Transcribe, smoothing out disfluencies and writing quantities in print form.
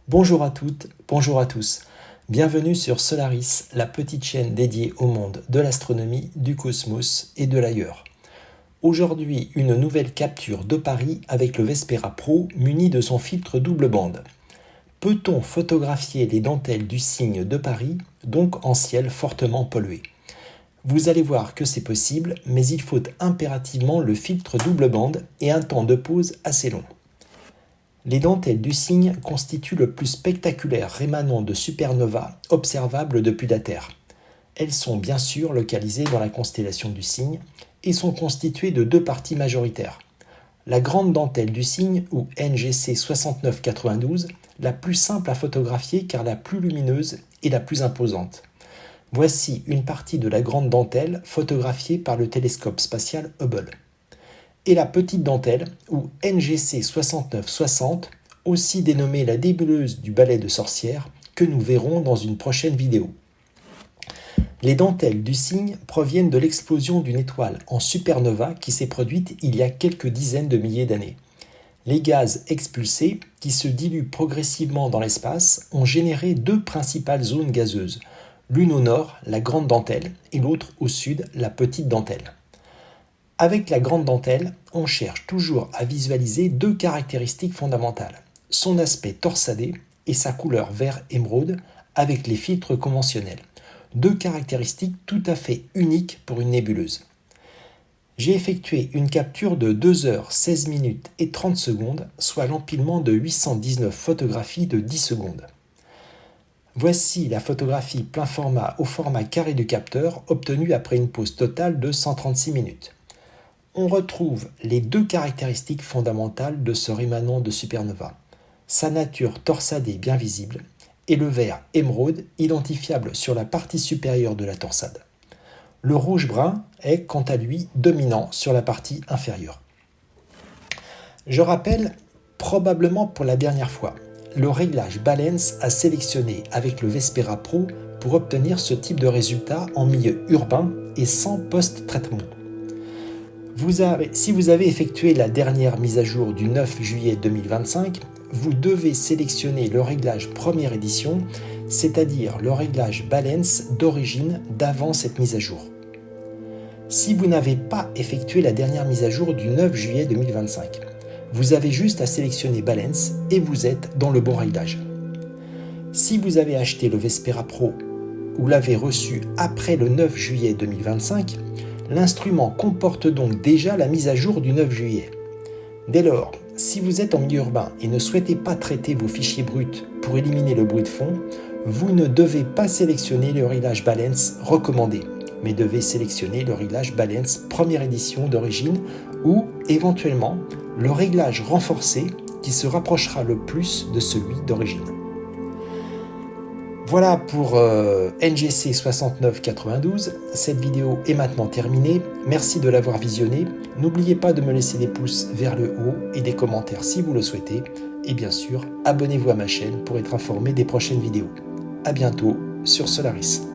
Bonjour à toutes, bonjour à tous. Bienvenue sur Solaris, la petite chaîne dédiée au monde de l'astronomie, du cosmos et de l'ailleurs. Aujourd'hui, une nouvelle capture de Paris avec le Vespera Pro muni de son filtre double bande. Peut-on photographier les dentelles du cygne de Paris, donc en ciel fortement pollué? Vous allez voir que c'est possible, mais il faut impérativement le filtre double bande et un temps de pause assez long. Les dentelles du cygne constituent le plus spectaculaire rémanent de supernova observable depuis la Terre. Elles sont bien sûr localisées dans la constellation du Cygne et sont constituées de deux parties majoritaires. La grande dentelle du Cygne, ou NGC 6992, la plus simple à photographier car la plus lumineuse et la plus imposante. Voici une partie de la grande dentelle photographiée par le télescope spatial Hubble. Et la petite dentelle, ou NGC 6960, aussi dénommée la nébuleuse du balai de sorcières, que nous verrons dans une prochaine vidéo. Les dentelles du cygne proviennent de l'explosion d'une étoile en supernova qui s'est produite il y a quelques dizaines de milliers d'années. Les gaz expulsés, qui se diluent progressivement dans l'espace, ont généré deux principales zones gazeuses, l'une au nord, la grande dentelle, et l'autre au sud, la petite dentelle. Avec la grande dentelle, on cherche toujours à visualiser deux caractéristiques fondamentales, son aspect torsadé et sa couleur vert émeraude avec les filtres conventionnels. Deux caractéristiques tout à fait uniques pour une nébuleuse. J'ai effectué une capture de 2 heures 16 minutes et 30 secondes, soit l'empilement de 819 photographies de 10 secondes. Voici la photographie plein format au format carré du capteur obtenue après une pause totale de 136 minutes. On retrouve les deux caractéristiques fondamentales de ce rémanent de supernova. Sa nature torsadée bien visible et le vert émeraude identifiable sur la partie supérieure de la torsade. Le rouge-brun est quant à lui dominant sur la partie inférieure. Je rappelle, probablement pour la dernière fois, le réglage Balance à sélectionner avec le Vespera Pro pour obtenir ce type de résultat en milieu urbain et sans post-traitement. Si vous avez effectué la dernière mise à jour du 9 juillet 2025, vous devez sélectionner le réglage première édition, c'est-à-dire le réglage Balance d'origine d'avant cette mise à jour. Si vous n'avez pas effectué la dernière mise à jour du 9 juillet 2025, vous avez juste à sélectionner Balance et vous êtes dans le bon réglage. Si vous avez acheté le Vespera Pro ou l'avez reçu après le 9 juillet 2025, l'instrument comporte donc déjà la mise à jour du 9 juillet. Dès lors, si vous êtes en milieu urbain et ne souhaitez pas traiter vos fichiers bruts pour éliminer le bruit de fond, vous ne devez pas sélectionner le réglage Balance recommandé, mais devez sélectionner le réglage Balance première édition d'origine ou, éventuellement, le réglage renforcé qui se rapprochera le plus de celui d'origine. Voilà pour NGC 6992, cette vidéo est maintenant terminée, merci de l'avoir visionnée, n'oubliez pas de me laisser des pouces vers le haut et des commentaires si vous le souhaitez, et bien sûr, abonnez-vous à ma chaîne pour être informé des prochaines vidéos. A bientôt sur Solaris.